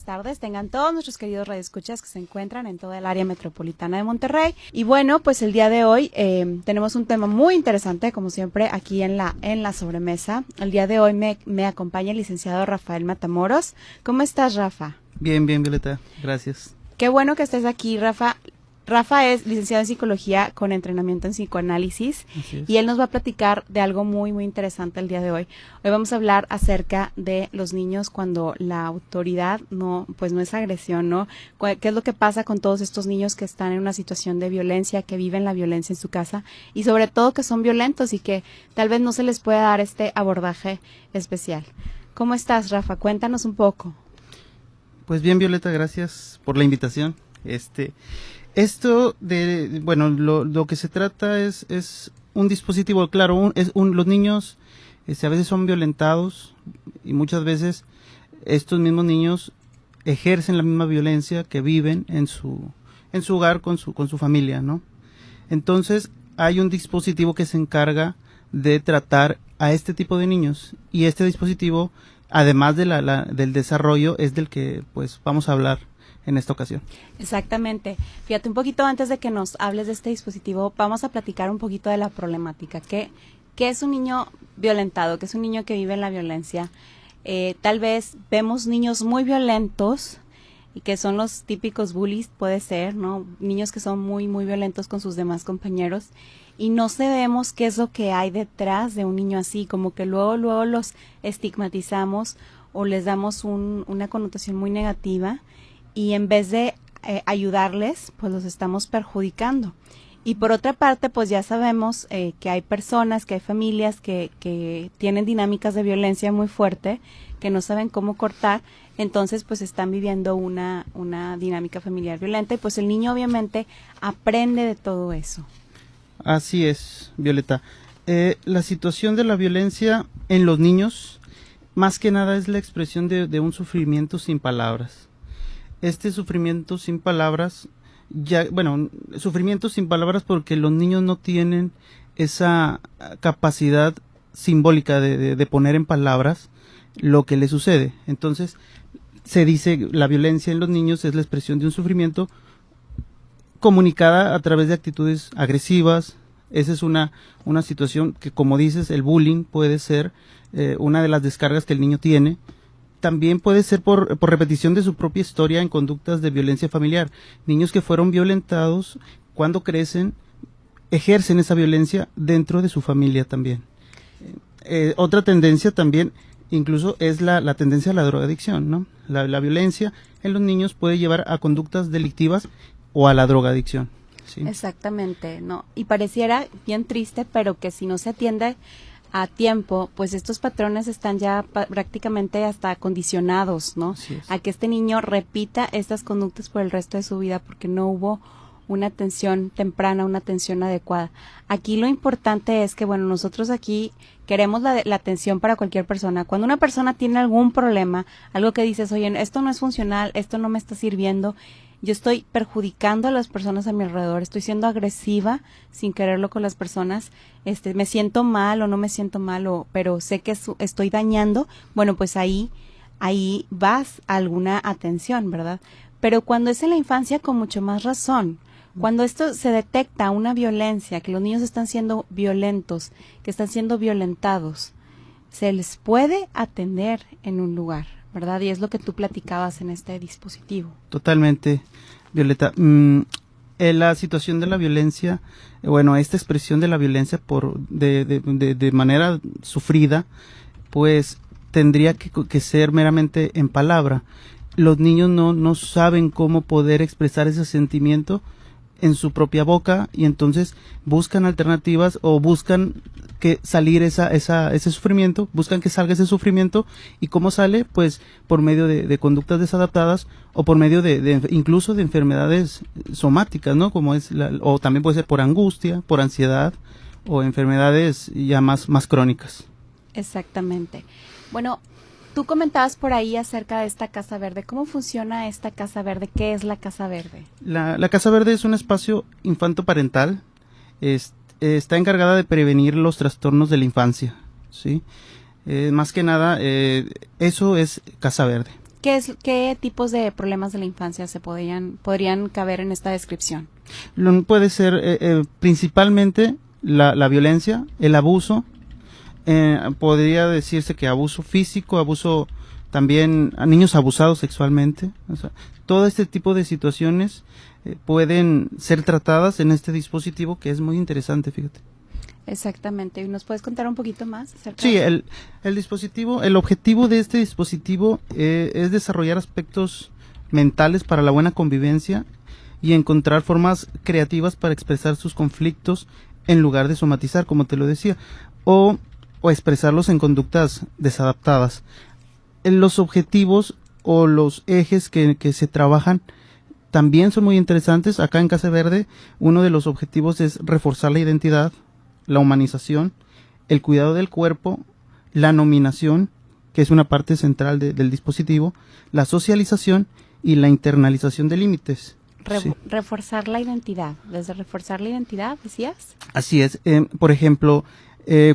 Tardes, tengan todos nuestros queridos radioescuchas que se encuentran en toda el área metropolitana de Monterrey. Y bueno, pues el día de hoy tenemos un tema muy interesante, como siempre, aquí en la sobremesa. El día de hoy me acompaña el licenciado Rafael Matamoros. ¿Cómo estás, Rafa? Bien, bien, Violeta, gracias. Qué bueno que estés aquí, Rafa. Rafa es licenciado en psicología con entrenamiento en psicoanálisis y él nos va a platicar de algo muy, muy interesante el día de hoy. Hoy vamos a hablar acerca de los niños cuando la autoridad no es agresión, ¿no? ¿Qué es lo que pasa con todos estos niños que están en una situación de violencia, que viven la violencia en su casa y sobre todo que son violentos y que tal vez no se les pueda dar este abordaje especial? ¿Cómo estás, Rafa? Cuéntanos un poco. Pues bien, Violeta, gracias por la invitación. Lo que se trata es un dispositivo, claro, los niños a veces son violentados y muchas veces estos mismos niños ejercen la misma violencia que viven en su hogar con su familia, ¿no? Entonces hay un dispositivo que se encarga de tratar a este tipo de niños y este dispositivo, además de del desarrollo, es del que pues vamos a hablar en esta ocasión. Exactamente. Fíjate, un poquito antes de que nos hables de este dispositivo, vamos a platicar un poquito de la problemática. ¿Qué es un niño violentado? ¿Qué es un niño que vive en la violencia? Tal vez vemos niños muy violentos y que son los típicos bullies, puede ser, ¿no? Niños que son muy, muy violentos con sus demás compañeros y no sabemos qué es lo que hay detrás de un niño así, como que luego los estigmatizamos o les damos una connotación muy negativa. Y en vez de ayudarles, pues los estamos perjudicando. Y por otra parte, pues ya sabemos que hay personas, que hay familias que tienen dinámicas de violencia muy fuerte, que no saben cómo cortar, entonces pues están viviendo una dinámica familiar violenta y pues el niño obviamente aprende de todo eso. Así es, Violeta. La situación de la violencia en los niños, más que nada es la expresión de un sufrimiento sin palabras. Este sufrimiento sin palabras, sufrimiento sin palabras porque los niños no tienen esa capacidad simbólica de poner en palabras lo que les sucede. Entonces, se dice la violencia en los niños es la expresión de un sufrimiento comunicada a través de actitudes agresivas. Esa es una situación que, como dices, el bullying puede ser una de las descargas que el niño tiene. También puede ser por repetición de su propia historia en conductas de violencia familiar. Niños que fueron violentados, cuando crecen, ejercen esa violencia dentro de su familia también. Otra tendencia también, incluso, es la tendencia a la drogadicción, ¿no? La violencia en los niños puede llevar a conductas delictivas o a la drogadicción. ¿Sí? Exactamente, ¿no? Y pareciera bien triste, pero que si no se atiende a tiempo, pues estos patrones están ya prácticamente hasta condicionados, ¿no? A que este niño repita estas conductas por el resto de su vida porque no hubo una atención temprana, una atención adecuada. Aquí lo importante es que, bueno, nosotros aquí queremos la atención para cualquier persona. Cuando una persona tiene algún problema, algo que dices, oye, esto no es funcional, esto no me está sirviendo, yo estoy perjudicando a las personas a mi alrededor, estoy siendo agresiva sin quererlo con las personas, me siento mal o no me siento mal, pero sé que estoy dañando, bueno, pues ahí vas a alguna atención, ¿verdad? Pero cuando es en la infancia, con mucho más razón. Cuando esto se detecta una violencia, que los niños están siendo violentos, que están siendo violentados, se les puede atender en un lugar, ¿verdad? Y es lo que tú platicabas en este dispositivo. Totalmente, Violeta. La situación de la violencia, esta expresión de la violencia de manera sufrida, pues tendría que ser meramente en palabra. Los niños no saben cómo poder expresar ese sentimiento en su propia boca y entonces buscan alternativas o buscan que salir ese sufrimiento, buscan que salga ese sufrimiento. ¿Y cómo sale? Pues por medio de conductas desadaptadas o por medio incluso de enfermedades somáticas, ¿no? O también puede ser por angustia, por ansiedad o enfermedades ya más crónicas. Exactamente. Bueno, tú comentabas por ahí acerca de esta Casa Verde. ¿Cómo funciona esta Casa Verde? ¿Qué es la Casa Verde? La Casa Verde es un espacio infanto-parental. Está encargada de prevenir los trastornos de la infancia, ¿sí? Más que nada, eso es Casa Verde. ¿Qué tipos de problemas de la infancia podrían caber en esta descripción? Puede ser principalmente la violencia, el abuso, podría decirse que abuso físico, abuso también a niños abusados sexualmente, o sea, todo este tipo de situaciones pueden ser tratadas en este dispositivo que es muy interesante, fíjate. Exactamente. ¿Y nos puedes contar un poquito más acerca Sí, de eso? el dispositivo, el objetivo de este dispositivo es desarrollar aspectos mentales para la buena convivencia y encontrar formas creativas para expresar sus conflictos en lugar de somatizar, como te lo decía, o expresarlos en conductas desadaptadas. Los objetivos o los ejes que se trabajan también son muy interesantes. Acá en Casa Verde, uno de los objetivos es reforzar la identidad, la humanización, el cuidado del cuerpo, la nominación, que es una parte central del dispositivo, la socialización y la internalización de límites. Sí. Reforzar la identidad. Desde reforzar la identidad, ¿decías? Así es. Por ejemplo,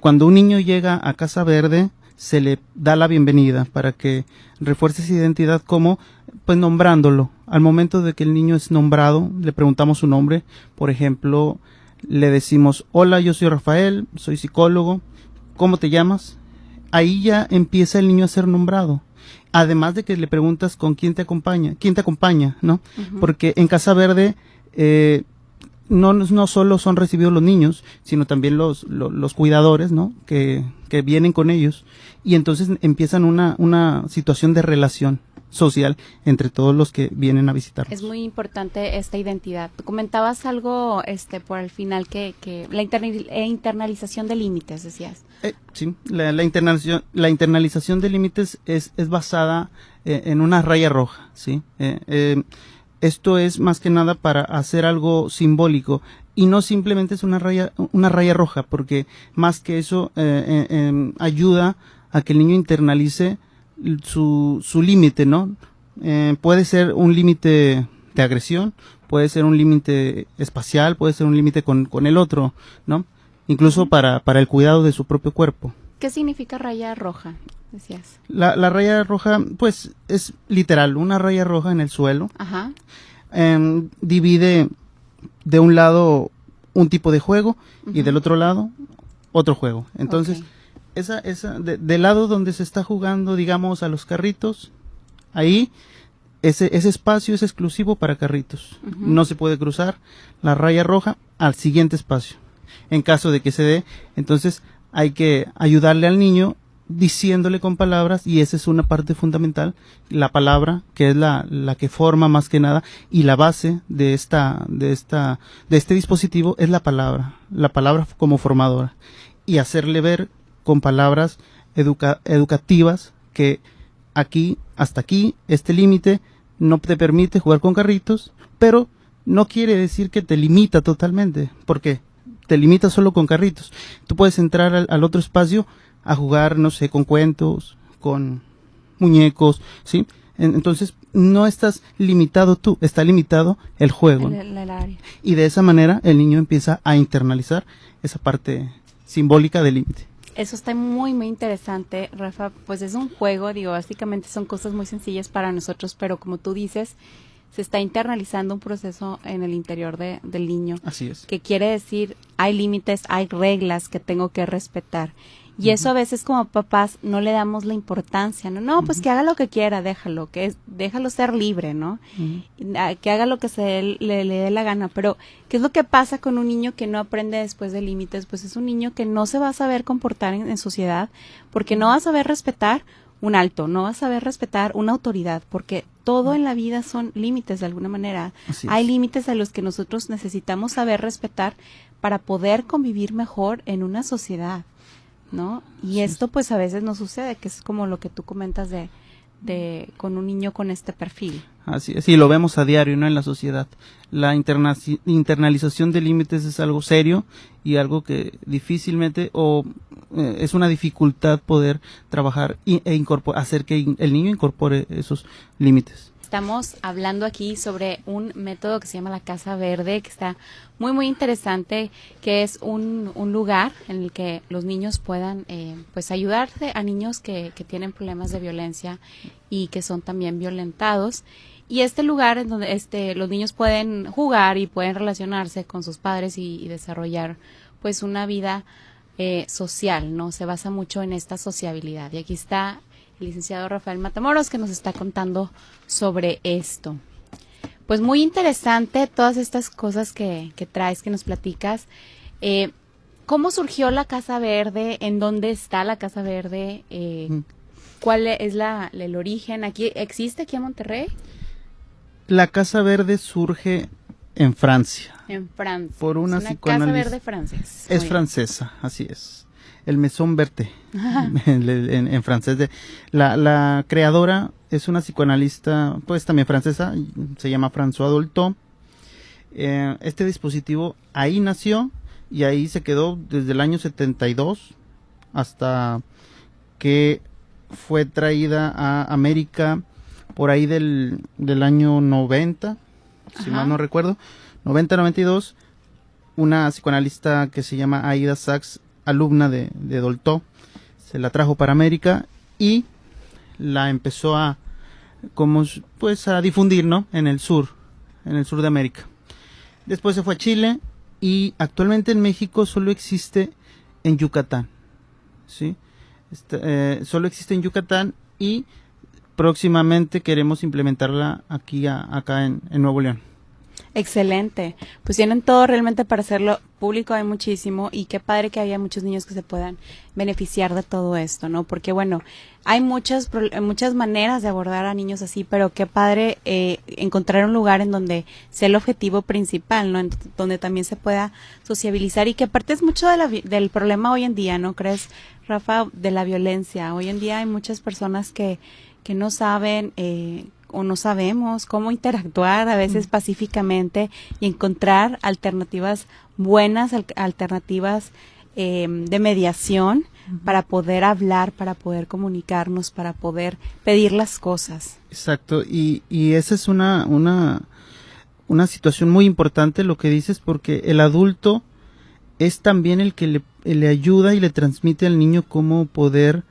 cuando un niño llega a Casa Verde, se le da la bienvenida para que refuerce su identidad, como pues nombrándolo. Al momento de que el niño es nombrado, le preguntamos su nombre. Por ejemplo, le decimos: hola, yo soy Rafael, soy psicólogo, ¿cómo te llamas? Ahí ya empieza el niño a ser nombrado. Además de que le preguntas con quién te acompaña, ¿no? Uh-huh. Porque en Casa Verde no solo son recibidos los niños, sino también los cuidadores, ¿no? Que vienen con ellos, y entonces empiezan una situación de relación social entre todos los que vienen a visitarnos. Es muy importante esta identidad. Comentabas algo por el final que la internalización de límites, decías. Sí, la internalización de límites es basada en una raya roja, ¿sí? Esto es más que nada para hacer algo simbólico, y no simplemente es una raya roja, porque más que eso ayuda a que el niño internalice su límite, ¿no? Puede ser un límite de agresión, puede ser un límite espacial, puede ser un límite con el otro, ¿no? Incluso para el cuidado de su propio cuerpo. ¿Qué significa raya roja, decías? La raya roja, pues, es literal, una raya roja en el suelo. Ajá. Divide de un lado un tipo de juego, uh-huh, y del otro lado otro juego. Entonces, okay, del lado donde se está jugando, digamos, a los carritos, ahí ese espacio es exclusivo para carritos. Uh-huh. No se puede cruzar la raya roja al siguiente espacio. En caso de que se dé, entonces hay que ayudarle al niño diciéndole con palabras, y esa es una parte fundamental, la palabra, que es la que forma más que nada, y la base de este dispositivo es la palabra como formadora, y hacerle ver con palabras educativas que hasta aquí, este límite no te permite jugar con carritos, pero no quiere decir que te limita totalmente, porque te limita solo con carritos. Tú puedes entrar al otro espacio a jugar, no sé, con cuentos, con muñecos, ¿sí? Entonces, no estás limitado tú, está limitado el juego. El área. Y de esa manera el niño empieza a internalizar esa parte simbólica del límite. Eso está muy, muy interesante, Rafa. Pues es un juego, digo, básicamente son cosas muy sencillas para nosotros, pero como tú dices, se está internalizando un proceso en el interior del niño. Así es. Que quiere decir, hay límites, hay reglas que tengo que respetar. Y eso a veces como papás no le damos la importancia, ¿no? No, pues que haga lo que quiera, déjalo ser libre, ¿no? Que haga lo que le dé la gana. Pero, ¿qué es lo que pasa con un niño que no aprende después de límites? Pues es un niño que no se va a saber comportar en sociedad, porque no va a saber respetar un alto, no va a saber respetar una autoridad, porque todo en la vida son límites de alguna manera. Hay límites a los que nosotros necesitamos saber respetar para poder convivir mejor en una sociedad, ¿no? Y esto pues a veces no sucede, que es como lo que tú comentas de con un niño con este perfil. Así es, y lo vemos a diario, ¿no? En la sociedad. La internalización de límites es algo serio y algo que difícilmente es una dificultad poder trabajar hacer que el niño incorpore esos límites. Estamos hablando aquí sobre un método que se llama la Casa Verde, que está muy, muy interesante, que es un lugar en el que los niños puedan pues ayudarse a niños que tienen problemas de violencia y que son también violentados. Y este lugar en donde los niños pueden jugar y pueden relacionarse con sus padres y desarrollar pues una vida social, ¿no? Se basa mucho en esta sociabilidad. Y aquí está el licenciado Rafael Matamoros, que nos está contando sobre esto. Pues muy interesante todas estas cosas que traes, que nos platicas. ¿Cómo surgió la Casa Verde? ¿En dónde está la Casa Verde? ¿Cuál es el origen? ¿Existe aquí en Monterrey? La Casa Verde surge en Francia. En Francia. Por una Casa Verde francesa. Es francesa, así es. El Maison Verte, en francés. La creadora es una psicoanalista, pues también francesa, se llama François Dolto. Este dispositivo ahí nació y ahí se quedó desde el año 72 hasta que fue traída a América por ahí del año 90, si mal no recuerdo, 90-92, una psicoanalista que se llama Aida Sachs, alumna de Dolto, se la trajo para América y la empezó a difundir, ¿no? En el sur de América. Después se fue a Chile y actualmente en México solo existe en Yucatán, ¿sí? Solo existe en Yucatán y próximamente queremos implementarla acá en Nuevo León. Excelente, pues tienen todo realmente para hacerlo público, hay muchísimo y qué padre que haya muchos niños que se puedan beneficiar de todo esto, ¿no? Porque bueno, hay muchas maneras de abordar a niños así, pero qué padre encontrar un lugar en donde sea el objetivo principal, ¿no? Donde también se pueda sociabilizar y que aparte es mucho del problema hoy en día, ¿no crees, Rafa? De la violencia. Hoy en día hay muchas personas que no saben o no sabemos cómo interactuar a veces pacíficamente y encontrar alternativas buenas, alternativas de mediación para poder hablar, para poder comunicarnos, para poder pedir las cosas. Exacto, y esa es una situación muy importante lo que dices, porque el adulto es también el que le ayuda y le transmite al niño cómo poder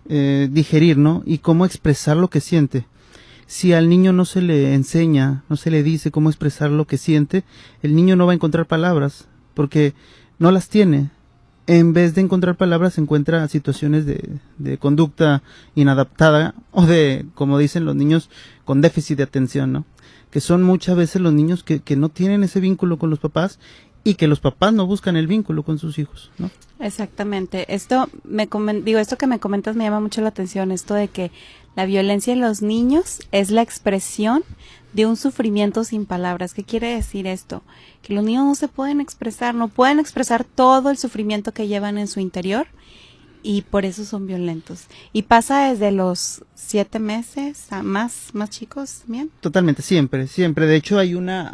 digerir, ¿no? Y cómo expresar lo que siente. Si al niño no se le enseña, no se le dice cómo expresar lo que siente, el niño no va a encontrar palabras, porque no las tiene. En vez de encontrar palabras, encuentra situaciones de conducta inadaptada o de, como dicen los niños, con déficit de atención, ¿no? Que son muchas veces los niños que no tienen ese vínculo con los papás y que los papás no buscan el vínculo con sus hijos, ¿no? Exactamente. Esto que me comentas me llama mucho la atención, esto de que la violencia en los niños es la expresión de un sufrimiento sin palabras. ¿Qué quiere decir esto? Que los niños no se pueden expresar, no pueden expresar todo el sufrimiento que llevan en su interior y por eso son violentos. Y pasa desde los 7 meses a más chicos, ¿bien? Totalmente, siempre. De hecho, hay una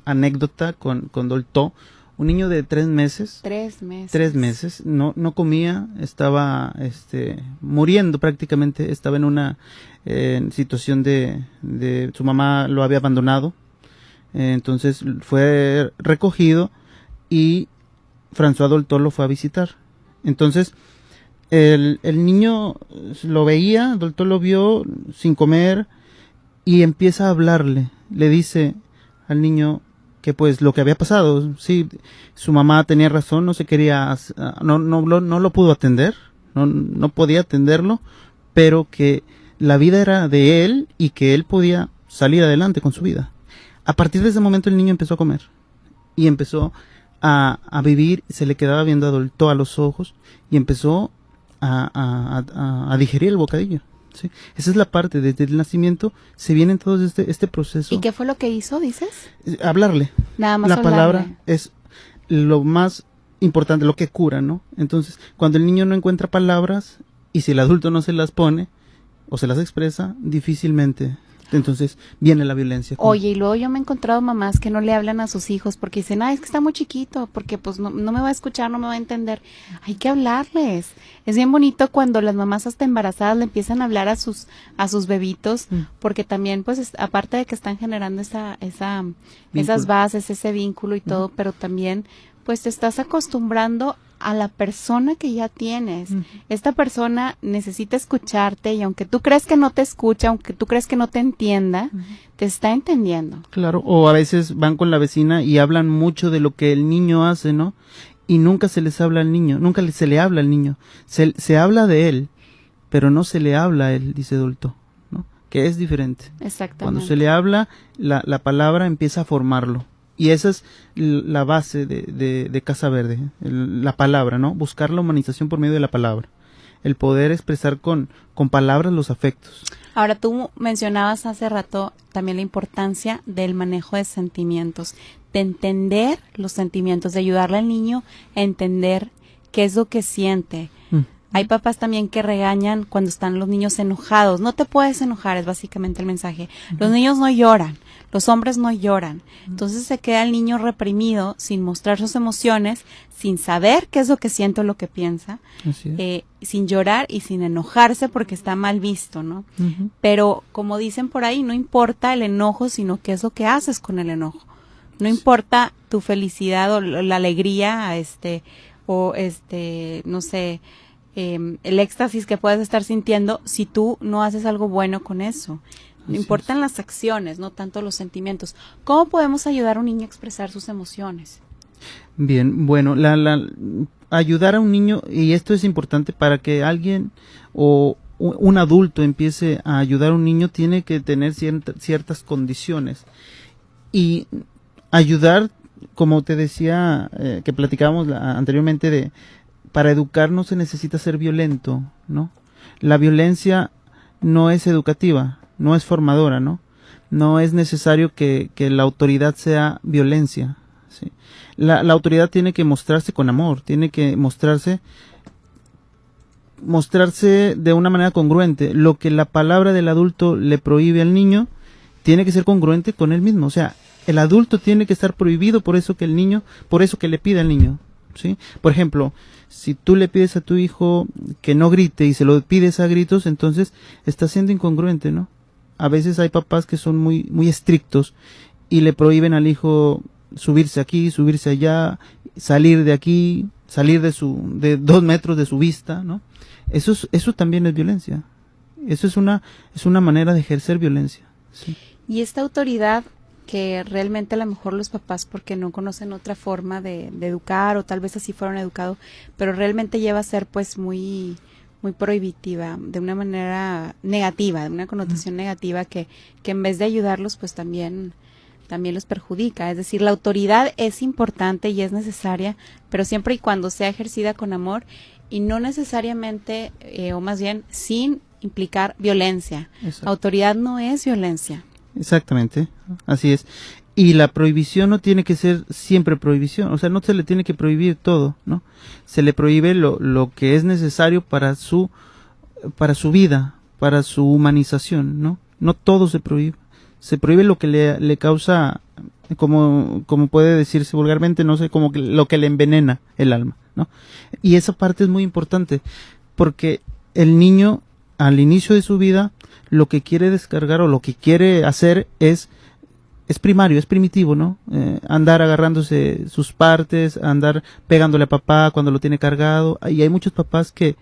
anécdota con Dolto. Un niño de 3 meses. 3 meses. 3 meses, no comía, estaba muriendo prácticamente, estaba en una situación de su mamá lo había abandonado, entonces fue recogido y François Dolto lo fue a visitar. Entonces el niño lo veía, Dolto lo vio sin comer y empieza a hablarle, le dice al niño que pues lo que había pasado, sí, su mamá tenía razón, no se quería, no lo pudo atender, no podía atenderlo, pero que la vida era de él y que él podía salir adelante con su vida. A partir de ese momento el niño empezó a comer y empezó a vivir, se le quedaba viendo a Dolto a los ojos y empezó a digerir el bocadillo. ¿Sí? Esa es la parte, desde el nacimiento se viene todo este proceso. ¿Y qué fue lo que hizo, dices? Hablarle. Nada más la hablarle. Palabra es lo más importante, lo que cura, ¿no? Entonces, cuando el niño no encuentra palabras y si el adulto no se las pone o se las expresa, difícilmente Entonces viene la violencia. Oye, y luego yo me he encontrado mamás que no le hablan a sus hijos porque dicen, es que está muy chiquito, porque pues no me va a escuchar, no me va a entender. Hay que hablarles. Es bien bonito cuando las mamás hasta embarazadas le empiezan a hablar a sus bebitos, porque también pues aparte de que están generando esas bases, ese vínculo y todo, pero también pues te estás acostumbrando a la persona que ya tienes. Esta persona necesita escucharte y aunque tú crees que no te escucha, aunque tú crees que no te entienda, te está entendiendo. Claro, o a veces van con la vecina y hablan mucho de lo que el niño hace, ¿no? Y nunca se les habla al niño, nunca se le habla al niño. Se habla de él, pero no se le habla a él, dice Dolto, ¿no? Que es diferente. Exactamente. Cuando se le habla, la palabra empieza a formarlo. Y esa es la base de Casa Verde, la palabra, ¿no? Buscar la humanización por medio de la palabra. El poder expresar con palabras los afectos. Ahora, tú mencionabas hace rato también la importancia del manejo de sentimientos, de entender los sentimientos, de ayudarle al niño a entender qué es lo que siente. Hay papás también que regañan cuando están los niños enojados. No te puedes enojar, es básicamente el mensaje. Los niños no lloran, los hombres no lloran. Entonces se queda el niño reprimido, sin mostrar sus emociones, sin saber qué es lo que siente o lo que piensa, sin llorar y sin enojarse porque está mal visto, ¿no? Pero como dicen por ahí, no importa el enojo, sino qué es lo que haces con el enojo. No importa tu felicidad o la alegría, no sé, el éxtasis que puedes estar sintiendo si tú no haces algo bueno con eso. No importan las acciones, no tanto los sentimientos. ¿Cómo podemos ayudar a un niño a expresar sus emociones? Bien, bueno, ayudar a un niño, y esto es importante para que alguien o un adulto empiece a ayudar a un niño, tiene que tener ciertas condiciones. Y ayudar, como te decía, que platicábamos anteriormente, para educar no se necesita ser violento, ¿no? La violencia no es educativa, no es formadora, ¿no? No es necesario que la autoridad sea violencia, ¿sí? La autoridad tiene que mostrarse con amor, tiene que mostrarse de una manera congruente. Lo que la palabra del adulto le prohíbe al niño, tiene que ser congruente con él mismo. O sea, el adulto tiene que estar prohibido por eso que le pide al niño, ¿sí? Por ejemplo, si tú le pides a tu hijo que no grite y se lo pides a gritos, entonces está siendo incongruente, ¿no? A veces hay papás que son muy, muy estrictos y le prohíben al hijo subirse aquí, subirse allá, salir de aquí, salir de 2 metros de su vista, ¿no? Eso también es violencia. Eso es una manera de ejercer violencia, ¿sí? Y esta autoridad que realmente a lo mejor los papás porque no conocen otra forma de educar o tal vez así fueron educados, pero realmente lleva a ser pues muy muy prohibitiva, de una manera negativa, de una connotación negativa que en vez de ayudarlos pues también los perjudica. Es decir, la autoridad es importante y es necesaria, pero siempre y cuando sea ejercida con amor y no necesariamente, o más bien sin implicar violencia. Exacto. Autoridad no es violencia. Exactamente, así es. Y la prohibición no tiene que ser siempre prohibición, o sea, no se le tiene que prohibir todo, ¿no? Se le prohíbe lo que es necesario para su vida, para su humanización, ¿no? No todo se prohíbe. Se prohíbe lo que le causa, como puede decirse vulgarmente, no sé, como que lo que le envenena el alma, ¿no? Y esa parte es muy importante, porque el niño, al inicio de su vida, lo que quiere descargar o lo que quiere hacer es primario, es primitivo, ¿no? Andar agarrándose sus partes, andar pegándole a papá cuando lo tiene cargado. Y hay muchos papás que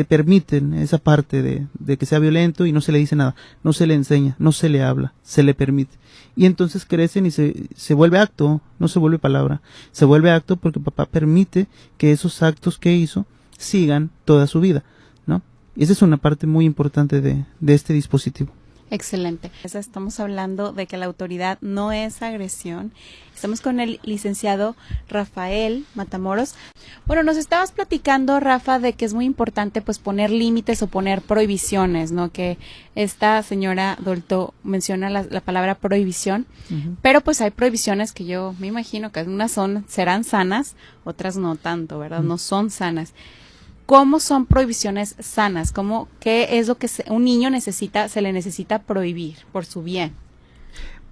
permiten esa parte de que sea violento y no se le dice nada, no se le enseña, no se le habla, se le permite. Y entonces crecen y se vuelve acto, no se vuelve palabra. Se vuelve acto porque papá permite que esos actos que hizo sigan toda su vida, ¿no? Y esa es una parte muy importante de este dispositivo. Excelente. Estamos hablando de que la autoridad no es agresión. Estamos con el licenciado Rafael Matamoros. Bueno, nos estabas platicando, Rafa, de que es muy importante pues poner límites o poner prohibiciones, ¿no? Que esta señora Dolto menciona la palabra prohibición, pero pues hay prohibiciones que yo me imagino que unas serán sanas, otras no tanto, ¿verdad? No son sanas. ¿Cómo son prohibiciones sanas? ¿Qué es lo que un niño se le necesita prohibir por su bien?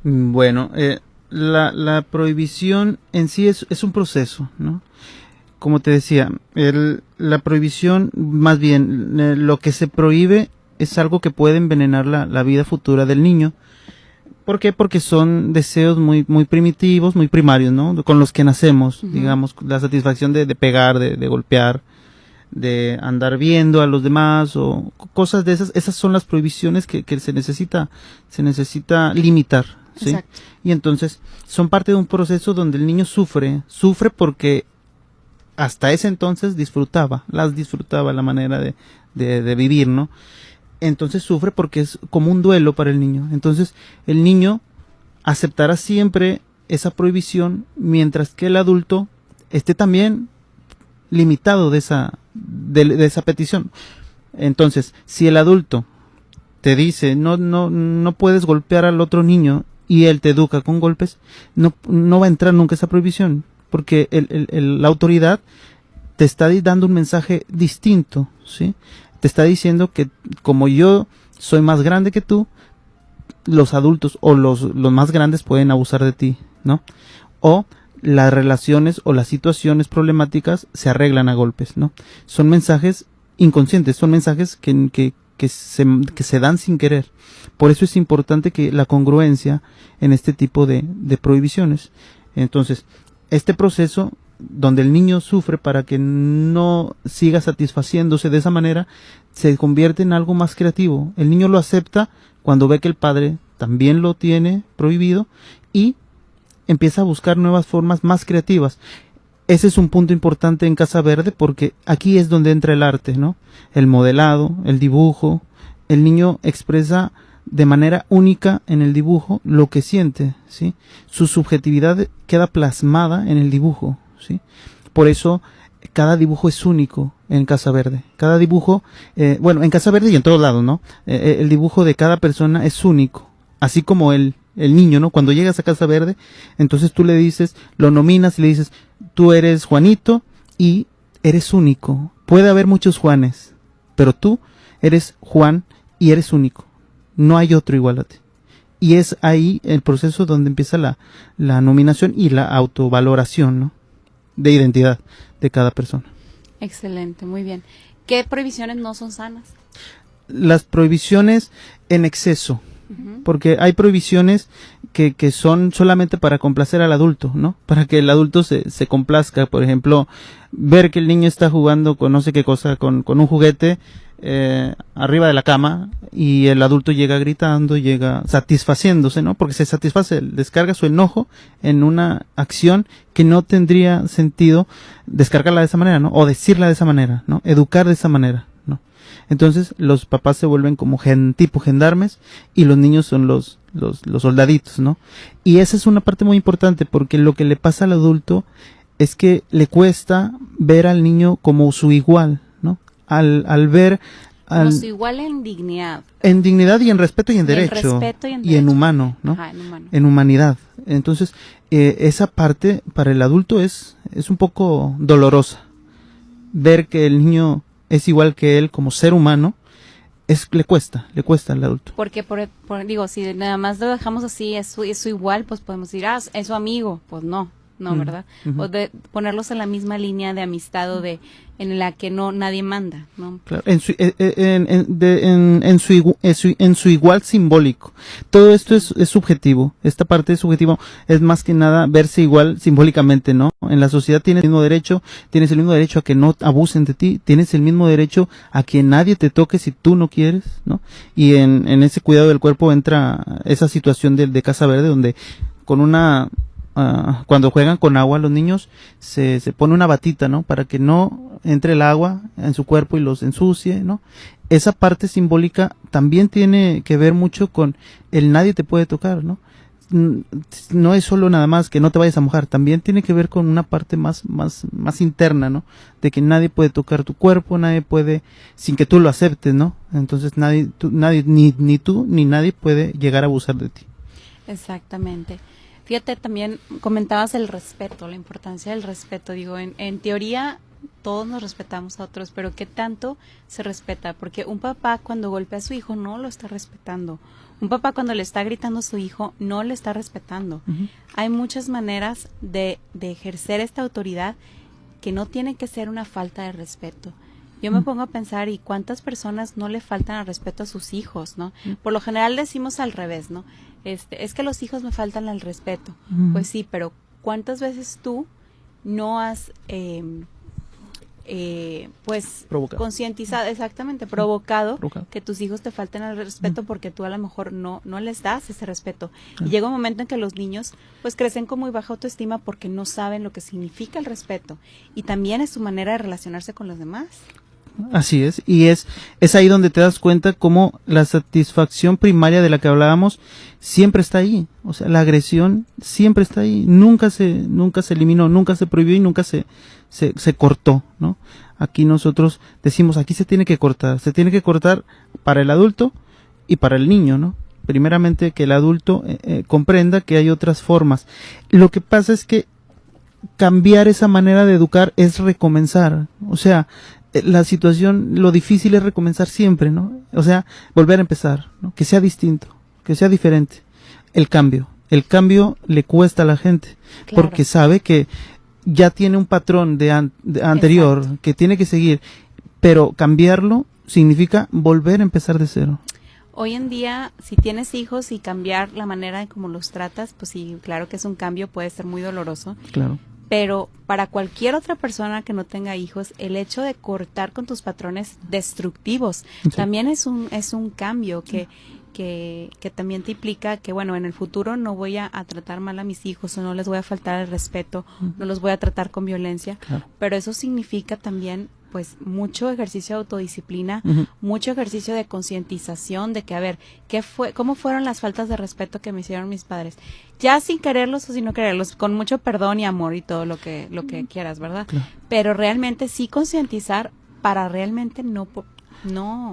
Bueno, la prohibición en sí es un proceso, ¿no? Como te decía, la prohibición, más bien, lo que se prohíbe es algo que puede envenenar la vida futura del niño. ¿Por qué? Porque son deseos muy primitivos, muy primarios, ¿no? Con los que nacemos, digamos, la satisfacción de pegar, de golpear, de andar viendo a los demás o cosas de esas son las prohibiciones que se necesita limitar, ¿sí? Exacto. Y entonces son parte de un proceso donde el niño sufre porque hasta ese entonces disfrutaba la manera de vivir, ¿no? Entonces sufre porque es como un duelo para el niño. Entonces el niño aceptará siempre esa prohibición mientras que el adulto esté también limitado de esa petición. Entonces, si el adulto te dice no puedes golpear al otro niño y él te educa con golpes, no va a entrar nunca esa prohibición, porque la autoridad te está dando un mensaje distinto, ¿sí? Te está diciendo que como yo soy más grande que tú, los adultos o los más grandes pueden abusar de ti, ¿no? O las relaciones o las situaciones problemáticas se arreglan a golpes, ¿no? Son mensajes inconscientes, son mensajes que se dan sin querer. Por eso es importante que la congruencia en este tipo de prohibiciones. Entonces, este proceso donde el niño sufre para que no siga satisfaciéndose de esa manera, se convierte en algo más creativo. El niño lo acepta cuando ve que el padre también lo tiene prohibido y empieza a buscar nuevas formas más creativas. Ese es un punto importante en Casa Verde porque aquí es donde entra el arte, ¿no? El modelado, el dibujo. El niño expresa de manera única en el dibujo lo que siente, ¿sí? Su subjetividad queda plasmada en el dibujo, ¿sí? Por eso cada dibujo es único en Casa Verde. Cada dibujo, en Casa Verde y en todos lados, ¿no? El dibujo de cada persona es único, así como el niño, ¿no? Cuando llegas a Casa Verde, entonces tú le dices, lo nominas y le dices, tú eres Juanito y eres único. Puede haber muchos Juanes, pero tú eres Juan y eres único. No hay otro igual a ti. Y es ahí el proceso donde empieza la nominación y la autovaloración, ¿no? De identidad de cada persona. Excelente, muy bien. ¿Qué prohibiciones no son sanas? Las prohibiciones en exceso. Porque hay prohibiciones que son solamente para complacer al adulto, ¿no? Para que el adulto se complazca. Por ejemplo, ver que el niño está jugando con no sé qué cosa, con un juguete arriba de la cama y el adulto llega gritando, llega satisfaciéndose, ¿no? Porque se satisface, descarga su enojo en una acción que no tendría sentido descargarla de esa manera, ¿no? O decirla de esa manera, ¿no? Educar de esa manera. Entonces los papás se vuelven como tipo gendarmes y los niños son los soldaditos, ¿no? Y esa es una parte muy importante porque lo que le pasa al adulto es que le cuesta ver al niño como su igual, ¿no? Al ver como su igual en dignidad. En dignidad y en respeto y en derecho. Y en humano, ¿no? Ajá, en humano. En humanidad. Entonces, esa parte para el adulto es un poco dolorosa. Ver que el niño es igual que él como ser humano, le cuesta al adulto. Porque, digo, si nada más lo dejamos así, es su igual, pues podemos decir, es su amigo. Pues no, ¿verdad? O de ponerlos en la misma línea de amistad o en la que nadie manda, ¿no? Claro, en su igual simbólico. Todo esto es subjetivo. Esta parte es subjetiva, es más que nada verse igual simbólicamente, ¿no? En la sociedad tienes el mismo derecho a que no abusen de ti, tienes el mismo derecho a que nadie te toque si tú no quieres, ¿no? Y en ese cuidado del cuerpo entra esa situación de Casa Verde donde cuando juegan con agua los niños se pone una batita, ¿no? Para que no entre el agua en su cuerpo y los ensucie, ¿no? Esa parte simbólica también tiene que ver mucho con el nadie te puede tocar, ¿no? No es solo nada más que no te vayas a mojar, también tiene que ver con una parte más interna, ¿no? De que nadie puede tocar tu cuerpo, nadie puede, sin que tú lo aceptes, ¿no? Entonces nadie, ni tú ni nadie puede llegar a abusar de ti. Exactamente. Fíjate, también comentabas el respeto, la importancia del respeto. Digo, en teoría, todos nos respetamos a otros, pero ¿qué tanto se respeta? Porque un papá cuando golpea a su hijo no lo está respetando. Un papá cuando le está gritando a su hijo no le está respetando. Hay muchas maneras de ejercer esta autoridad que no tiene que ser una falta de respeto. Yo me pongo a pensar, ¿y cuántas personas no le faltan al respeto a sus hijos, no? Por lo general decimos al revés, ¿no? Es que los hijos me faltan al respeto. Pues sí, pero ¿cuántas veces tú no has pues concientizado, exactamente, provocado que tus hijos te falten al respeto porque tú a lo mejor no les das ese respeto? Y llega un momento en que los niños pues crecen con muy baja autoestima porque no saben lo que significa el respeto, y también es su manera de relacionarse con los demás. Así es, y es ahí donde te das cuenta cómo la satisfacción primaria de la que hablábamos siempre está ahí. O sea, la agresión siempre está ahí, nunca se eliminó, nunca se prohibió y nunca se cortó, ¿no? Aquí nosotros decimos, aquí se tiene que cortar para el adulto y para el niño, ¿no? Primeramente que el adulto comprenda que hay otras formas. Lo que pasa es que cambiar esa manera de educar es recomenzar, o sea, la situación, lo difícil es recomenzar siempre, ¿no? O sea, volver a empezar, ¿no? Que sea distinto, que sea diferente. El cambio le cuesta a la gente, claro, porque sabe que ya tiene un patrón de anterior, exacto, que tiene que seguir, pero cambiarlo significa volver a empezar de cero. Hoy en día, si tienes hijos y cambiar la manera en cómo los tratas, pues sí, claro que es un cambio, puede ser muy doloroso. Claro. Pero para cualquier otra persona que no tenga hijos, el hecho de cortar con tus patrones destructivos, sí, también es un cambio que también te implica que, bueno, en el futuro no voy a tratar mal a mis hijos, o no les voy a faltar el respeto, no los voy a tratar con violencia, claro, pero eso significa también pues mucho ejercicio de autodisciplina, mucho ejercicio de concientización de que, a ver, ¿cómo fueron las faltas de respeto que me hicieron mis padres? Ya sin quererlos o sin no quererlos, con mucho perdón y amor y todo lo que quieras, ¿verdad? Claro. Pero realmente sí concientizar para realmente no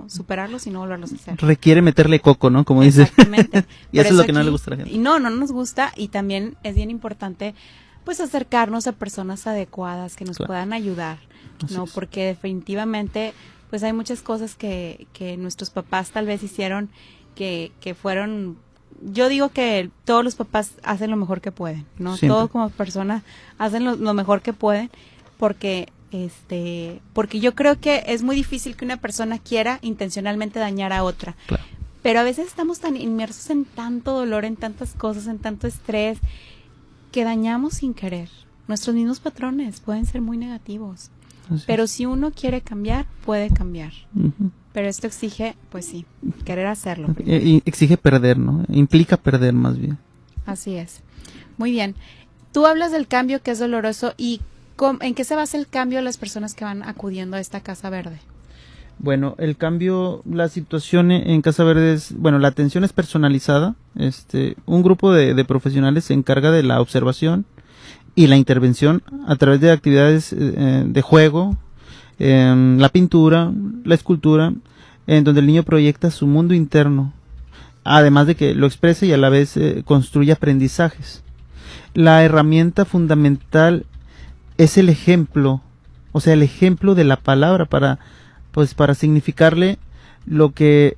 superarlos y no volverlos a hacer. Requiere meterle coco, ¿no? Como dice. Exactamente. Y eso es lo que no le gusta a la gente. Y no nos gusta, y también es bien importante pues acercarnos a personas adecuadas que nos, claro, puedan ayudar, ¿no? Porque definitivamente pues hay muchas cosas que nuestros papás tal vez hicieron que fueron, yo digo que todos los papás hacen lo mejor que pueden, ¿no? Siempre. Todos como persona hacen lo mejor que pueden, porque yo creo que es muy difícil que una persona quiera intencionalmente dañar a otra. Claro. Pero a veces estamos tan inmersos en tanto dolor, en tantas cosas, en tanto estrés, que dañamos sin querer. Nuestros mismos patrones pueden ser muy negativos. Pero si uno quiere cambiar, puede cambiar. Pero esto exige, pues sí, querer hacerlo. Exige perder, ¿no? Implica perder más bien. Así es. Muy bien. Tú hablas del cambio que es doloroso, y ¿en qué se basa el cambio de las personas que van acudiendo a esta Casa Verde? Bueno, el cambio, la situación en Casa Verde es, bueno, la atención es personalizada. Un grupo de profesionales se encarga de la observación y la intervención a través de actividades de juego, la pintura, la escultura, en donde el niño proyecta su mundo interno, además de que lo exprese y a la vez construye aprendizajes. La herramienta fundamental es el ejemplo, o sea, el ejemplo de la palabra para significarle lo que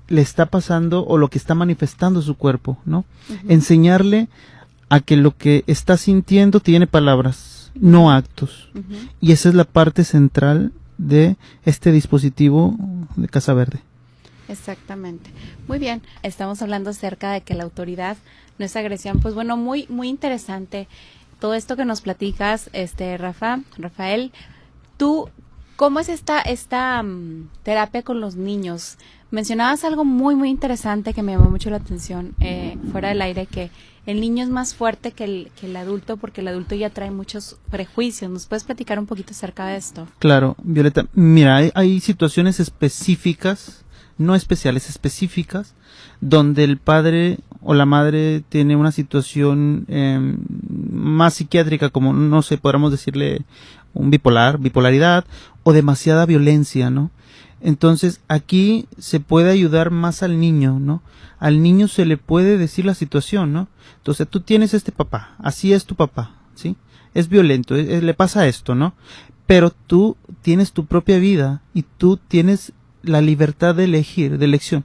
le está pasando o lo que está manifestando su cuerpo, ¿no? Enseñarle a que lo que está sintiendo tiene palabras, no actos. Y esa es la parte central de este dispositivo de Casa Verde. Exactamente. Muy bien. Estamos hablando acerca de que la autoridad no es agresión. Pues bueno, muy, muy interesante todo esto que nos platicas, Rafael. Tú, ¿cómo es esta terapia con los niños? Mencionabas algo muy, muy interesante que me llamó mucho la atención fuera del aire, que el niño es más fuerte que el adulto, porque el adulto ya trae muchos prejuicios. ¿Nos puedes platicar un poquito acerca de esto? Claro, Violeta. Mira, hay situaciones específicas, no especiales, específicas, donde el padre o la madre tiene una situación más psiquiátrica, como, no sé, podríamos decirle bipolaridad, o demasiada violencia, ¿no? Entonces, aquí se puede ayudar más al niño, ¿no? Al niño se le puede decir la situación, ¿no? Entonces, tú tienes papá, así es tu papá, ¿sí? Es violento, le pasa esto, ¿no? pero tú tienes tu propia vida y tú tienes la libertad de elegir, de elección,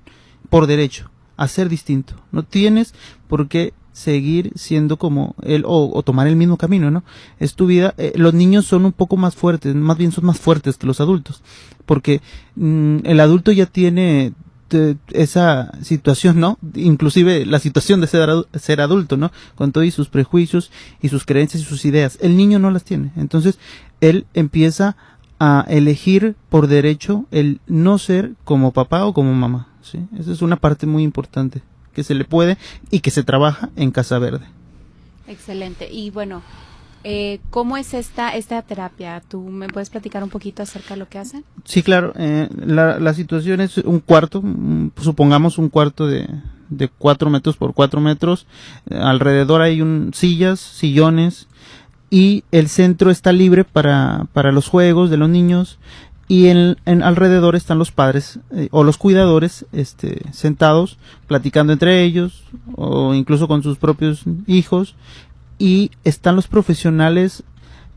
por derecho, a ser distinto. No tienes por qué seguir siendo como él o tomar el mismo camino, ¿no? Es tu vida. Los niños son un poco más fuertes, más bien son más fuertes que los adultos, porque el adulto ya tiene esa situación, ¿no? Inclusive la situación de ser adulto, ¿no? Con todos sus prejuicios y sus creencias y sus ideas. El niño no las tiene. Entonces, él empieza a elegir por derecho el no ser como papá o como mamá, ¿sí? Esa es una parte muy importante que se le puede y que se trabaja en Casa Verde. Excelente. Y bueno, ¿cómo es esta terapia? ¿Tú me puedes platicar un poquito acerca de lo que hacen? Sí, claro. La situación es un cuarto, supongamos un cuarto de 4 metros por 4 metros. Alrededor hay sillas, sillones, y el centro está libre para los juegos de los niños, y en alrededor están los padres o los cuidadores sentados, platicando entre ellos o incluso con sus propios hijos, y están los profesionales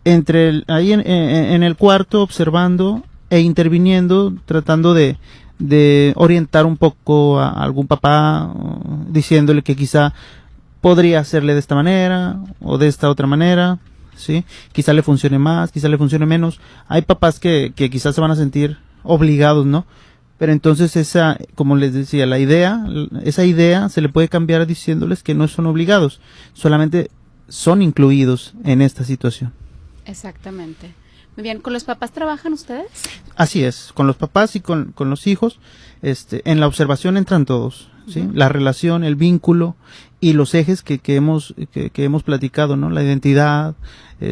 ahí en el cuarto observando e interviniendo, tratando de orientar un poco a algún papá, diciéndole que quizá podría hacerle de esta manera o de esta otra manera, ¿sí? Quizá le funcione más, quizá le funcione menos. Hay papás que quizás se van a sentir obligados, ¿no? Pero entonces como les decía, esa idea se le puede cambiar diciéndoles que no son obligados, solamente son incluidos en esta situación. Exactamente. Muy bien, ¿con los papás trabajan ustedes? Así es, con los papás y con los hijos, en la observación entran todos, ¿sí? Uh-huh. La relación, el vínculo y los ejes que hemos platicado, ¿no? La identidad,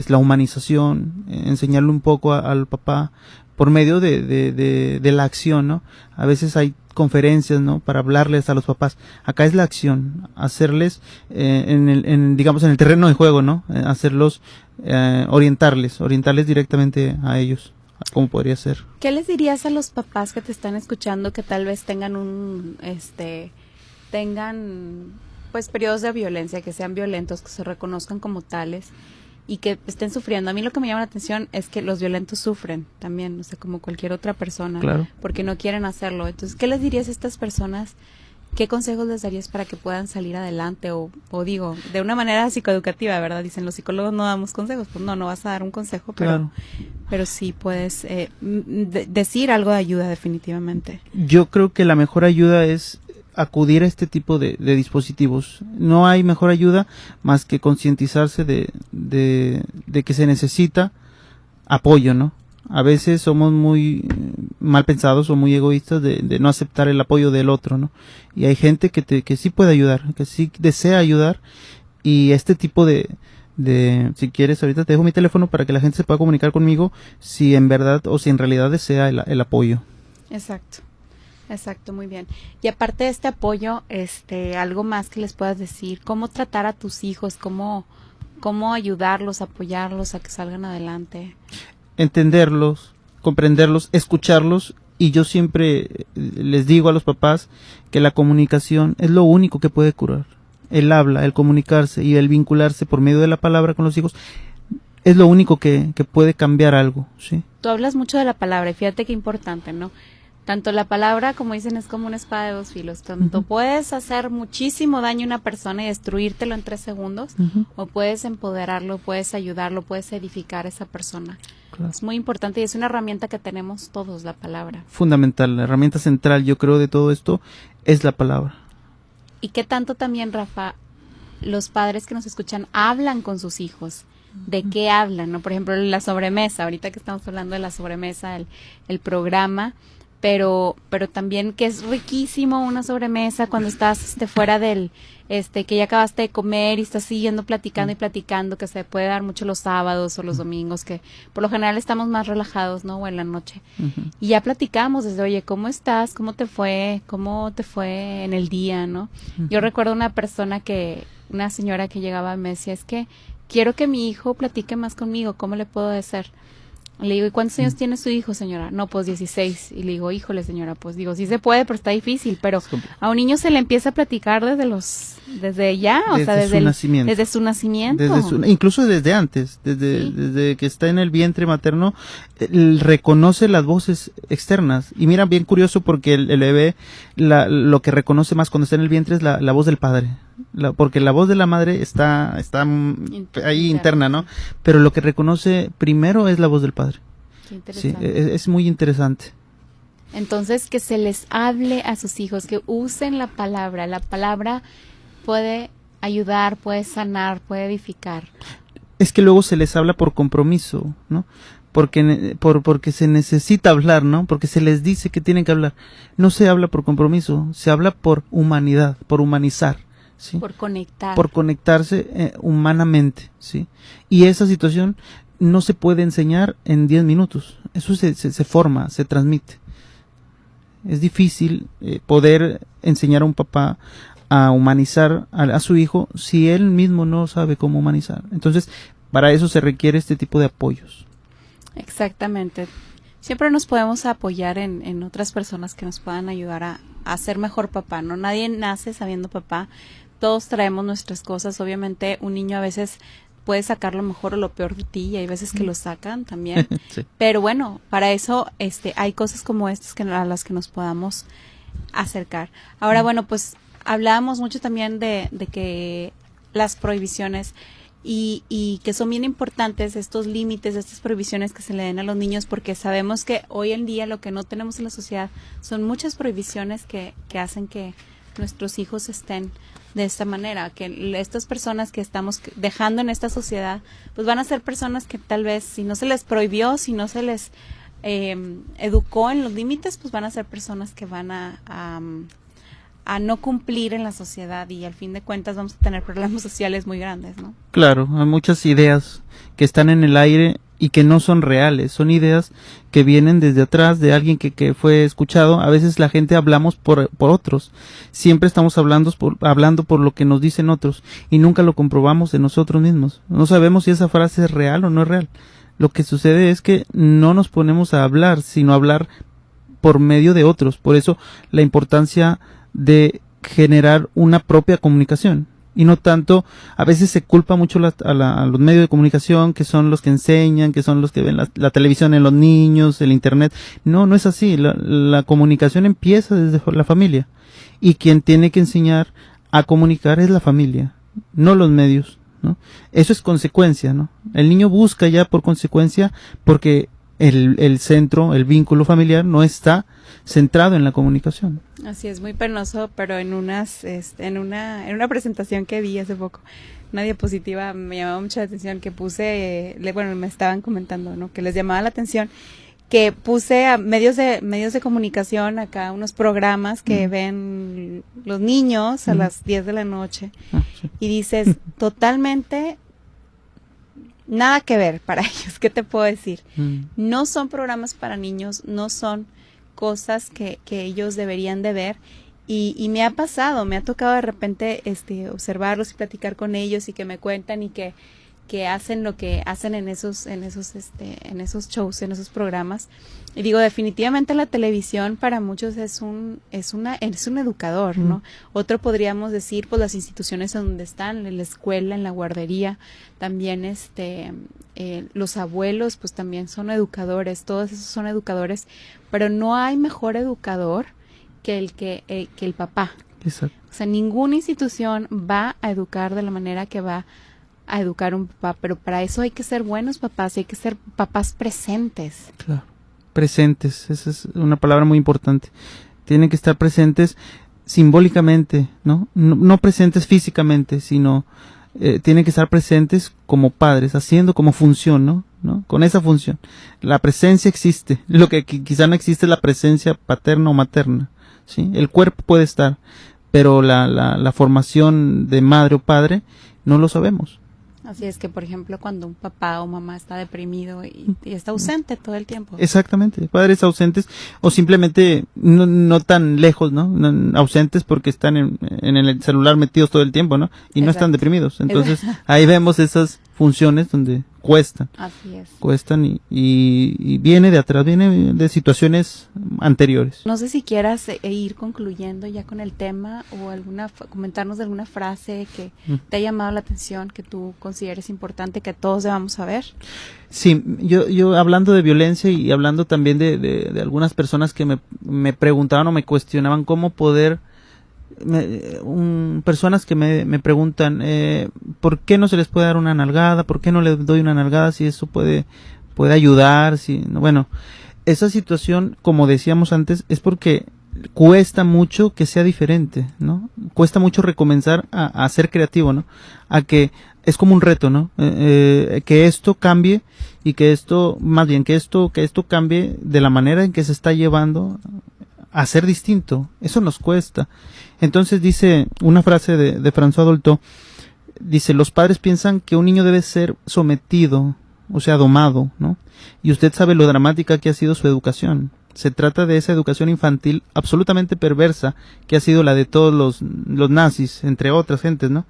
la humanización, enseñarle un poco al papá por medio de la acción, ¿no? A veces hay conferencias, ¿no? Para hablarles a los papás. Acá es la acción, hacerles digamos en el terreno de juego, ¿no? Hacerlos orientarles directamente a ellos, a cómo podría ser. ¿Qué les dirías a los papás que te están escuchando que tal vez tengan pues periodos de violencia, que sean violentos, que se reconozcan como tales y que estén sufriendo? A mí lo que me llama la atención es que los violentos sufren también, o sea, como cualquier otra persona, claro, porque no quieren hacerlo. Entonces, ¿qué les dirías a estas personas? ¿Qué consejos les darías para que puedan salir adelante? O digo, de una manera psicoeducativa, ¿verdad? Dicen, los psicólogos no damos consejos. Pues no vas a dar un consejo, claro, pero sí puedes decir algo de ayuda definitivamente. Yo creo que la mejor ayuda es acudir a este tipo de dispositivos. No hay mejor ayuda más que concientizarse de que se necesita apoyo, ¿no? A veces somos muy mal pensados o muy egoístas de no aceptar el apoyo del otro, ¿no? Y hay gente que sí puede ayudar, que sí desea ayudar, y este tipo si quieres, ahorita te dejo mi teléfono para que la gente se pueda comunicar conmigo si en verdad o si en realidad desea el apoyo. Exacto, muy bien. Y aparte de este apoyo, algo más que les puedas decir, cómo tratar a tus hijos, cómo ayudarlos, apoyarlos a que salgan adelante. Entenderlos, comprenderlos, escucharlos, y yo siempre les digo a los papás que la comunicación es lo único que puede curar. El habla, el comunicarse y el vincularse por medio de la palabra con los hijos es lo único que puede cambiar algo, ¿sí? Tú hablas mucho de la palabra y fíjate qué importante, ¿no? Tanto la palabra, como dicen, es como una espada de 2 filos. Tanto uh-huh. puedes hacer muchísimo daño a una persona y destruírtelo en 3 segundos, uh-huh. o puedes empoderarlo, puedes ayudarlo, puedes edificar a esa persona. Claro. Es muy importante y es una herramienta que tenemos todos, la palabra. Fundamental, la herramienta central, yo creo, de todo esto es la palabra. ¿Y qué tanto también, Rafa, los padres que nos escuchan hablan con sus hijos? ¿De qué hablan? ¿No? Por ejemplo, la sobremesa, ahorita que estamos hablando de la sobremesa, el programa, pero también que es riquísimo una sobremesa cuando estás fuera del que ya acabaste de comer y estás siguiendo platicando y platicando, que se puede dar mucho los sábados o los domingos, que por lo general estamos más relajados, ¿no? O en la noche. Uh-huh. Y ya platicamos desde, oye, ¿cómo estás? ¿Cómo te fue en el día, no? Uh-huh. Yo recuerdo una señora que llegaba y me decía, es que quiero que mi hijo platique más conmigo, ¿cómo le puedo decir? Le digo, ¿y cuántos años tiene su hijo, señora? No, pues 16. Y le digo, híjole, señora, pues digo, sí se puede, pero está difícil. Pero a un niño se le empieza a platicar desde ya, o sea, desde su nacimiento. Incluso desde antes, desde que está en el vientre materno, reconoce las voces externas. Y mira, bien curioso porque el bebé lo que reconoce más cuando está en el vientre es la voz del padre. Porque la voz de la madre está ahí interna, ¿no? Pero lo que reconoce primero es la voz del padre. Qué interesante. Sí, es muy interesante. Entonces, que se les hable a sus hijos, que usen la palabra. La palabra puede ayudar, puede sanar, puede edificar. Es que luego se les habla por compromiso, ¿no? Porque se necesita hablar, ¿no? Porque se les dice que tienen que hablar. No se habla por compromiso, se habla por humanidad, por humanizar. ¿Sí? Por conectar. Por conectarse humanamente, ¿sí? Y esa situación no se puede enseñar en 10 minutos. Eso se forma, se transmite. Es difícil poder enseñar a un papá a humanizar a su hijo si él mismo no sabe cómo humanizar. Entonces, para eso se requiere este tipo de apoyos. Exactamente. Siempre nos podemos apoyar en otras personas que nos puedan ayudar a ser mejor papá, ¿no? Nadie nace sabiendo papá. Todos traemos nuestras cosas. Obviamente un niño a veces puede sacar lo mejor o lo peor de ti y hay veces que lo sacan también. Sí. Pero bueno, para eso hay cosas como estas a las que nos podamos acercar. Ahora, bueno, pues hablábamos mucho también de que las prohibiciones y que son bien importantes estos límites, estas prohibiciones que se le den a los niños, porque sabemos que hoy en día lo que no tenemos en la sociedad son muchas prohibiciones que hacen que nuestros hijos estén de esta manera, que estas personas que estamos dejando en esta sociedad, pues van a ser personas que tal vez si no se les prohibió, si no se les educó en los límites, pues van a ser personas que van a no cumplir en la sociedad y al fin de cuentas vamos a tener problemas sociales muy grandes, ¿no? Claro, hay muchas ideas que están en el aire y que no son reales, son ideas que vienen desde atrás de alguien que fue escuchado. A veces la gente hablamos por otros, siempre estamos hablando por lo que nos dicen otros y nunca lo comprobamos de nosotros mismos. No sabemos si esa frase es real o no es real. Lo que sucede es que no nos ponemos a hablar, sino a hablar por medio de otros. Por eso la importancia de generar una propia comunicación. Y no tanto, a veces se culpa mucho a los medios de comunicación, que son los que enseñan, que son los que ven la televisión en los niños, el internet. No es así. La comunicación empieza desde la familia. Y quien tiene que enseñar a comunicar es la familia, no los medios, ¿no? Eso es consecuencia, ¿no? El niño busca ya por consecuencia porque el centro, el vínculo familiar no está centrado en la comunicación. Así es, muy penoso, pero en una presentación que vi hace poco, una diapositiva me llamaba mucha la atención que puse, me estaban comentando, ¿no? Que les llamaba la atención que puse a medios de comunicación acá unos programas que ven los niños a las 10 de la noche sí. Y dices, totalmente nada que ver para ellos, ¿qué te puedo decir? No son programas para niños, no son cosas que ellos deberían de ver y me ha tocado de repente observarlos y platicar con ellos y que me cuentan y que hacen lo que hacen en esos shows, en esos programas. Y digo, definitivamente la televisión para muchos es un educador, ¿no? Otro podríamos decir, pues las instituciones en donde están, en la escuela, en la guardería, también los abuelos, pues también son educadores, todos esos son educadores, pero no hay mejor educador que el papá. Exacto. O sea, ninguna institución va a educar de la manera que va a educar un papá, pero para eso hay que ser buenos papás, hay que ser papás presentes. Claro, presentes, esa es una palabra muy importante. Tienen que estar presentes simbólicamente, ¿no? No presentes físicamente, sino tienen que estar presentes como padres, haciendo como función, ¿no? Con esa función. La presencia existe, lo que quizá no existe es la presencia paterna o materna, ¿sí? El cuerpo puede estar, pero la formación de madre o padre no lo sabemos. Así es que, por ejemplo, cuando un papá o mamá está deprimido y está ausente todo el tiempo. Exactamente, padres ausentes o simplemente no tan lejos, ¿no? Ausentes porque están en el celular metidos todo el tiempo, ¿no? Y no están deprimidos. Entonces, ahí vemos esas funciones donde cuestan. Así es. Cuestan y viene de atrás, viene de situaciones anteriores. No sé si quieras ir concluyendo ya con el tema o comentarnos de alguna frase que te haya llamado la atención, que tú consideres importante, que todos debamos saber. Sí, yo hablando de violencia y hablando también de algunas personas que me preguntaban o me cuestionaban cómo poder, personas que me preguntan ¿por qué no se les puede dar una nalgada? ¿Por qué no les doy una nalgada si eso puede ayudar? Bueno, esa situación, como decíamos antes, es porque cuesta mucho que sea diferente, ¿no? Cuesta mucho recomenzar a ser creativo, ¿no? A que es como un reto, ¿no? Que esto cambie y que esto cambie de la manera en que se está llevando a ser distinto. Eso nos cuesta. Entonces dice una frase de François Dolto, dice: los padres piensan que un niño debe ser sometido, o sea, domado, ¿no? Y usted sabe lo dramática que ha sido su educación. Se trata de esa educación infantil absolutamente perversa que ha sido la de todos los nazis, entre otras gentes, ¿no?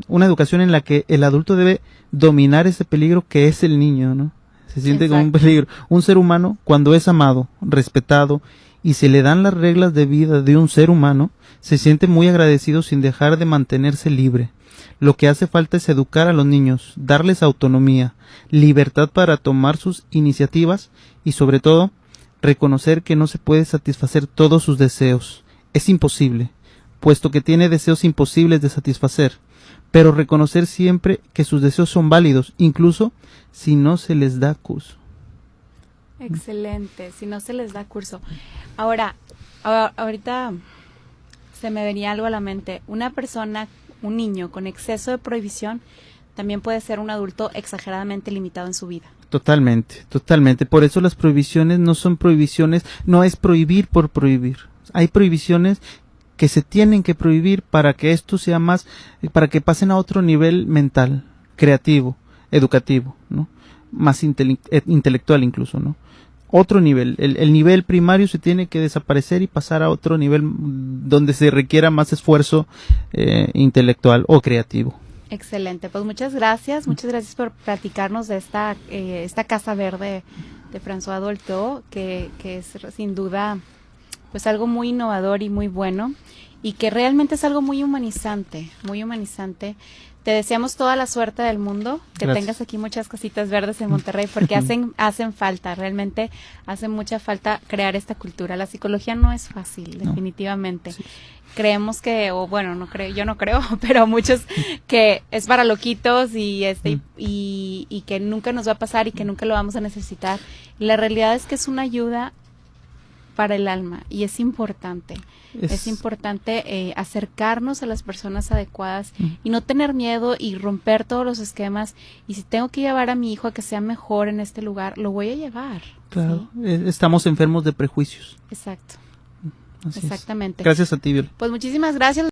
Una educación en la que el adulto debe dominar ese peligro que es el niño, ¿no? Se siente como un peligro. Un ser humano, cuando es amado, respetado y se le dan las reglas de vida de un ser humano, se siente muy agradecido sin dejar de mantenerse libre. Lo que hace falta es educar a los niños, darles autonomía, libertad para tomar sus iniciativas y, sobre todo, reconocer que no se puede satisfacer todos sus deseos. Es imposible, puesto que tiene deseos imposibles de satisfacer, pero reconocer siempre que sus deseos son válidos, incluso si no se les da curso. Excelente, si no se les da curso. Ahora, ahorita se me venía algo a la mente. Un niño con exceso de prohibición también puede ser un adulto exageradamente limitado en su vida. Totalmente, totalmente. Por eso las prohibiciones no son prohibiciones, no es prohibir por prohibir. Hay prohibiciones que se tienen que prohibir para que esto sea más, para que pasen a otro nivel mental, creativo, educativo, ¿no? Más intelectual incluso, ¿no? Otro nivel, el nivel primario se tiene que desaparecer y pasar a otro nivel donde se requiera más esfuerzo intelectual o creativo. Excelente, pues muchas gracias por platicarnos de esta Casa Verde de François Dolto, que es sin duda pues algo muy innovador y muy bueno, y que realmente es algo muy humanizante, muy humanizante. Te deseamos toda la suerte del mundo, que Gracias. tengas aquí muchas casitas verdes en Monterrey, porque hacen falta, realmente hace mucha falta crear esta cultura. La psicología no es fácil, definitivamente. Sí. Creemos que, o bueno, yo no creo, pero muchos que es para loquitos y y que nunca nos va a pasar y que nunca lo vamos a necesitar. Y la realidad es que es una ayuda para el alma y es importante. Es importante acercarnos a las personas adecuadas y no tener miedo y romper todos los esquemas. Y si tengo que llevar a mi hijo a que sea mejor en este lugar, lo voy a llevar. Claro, ¿sí? Estamos enfermos de prejuicios. Exacto. Así exactamente. Es. Gracias a ti, Viola. Pues muchísimas gracias.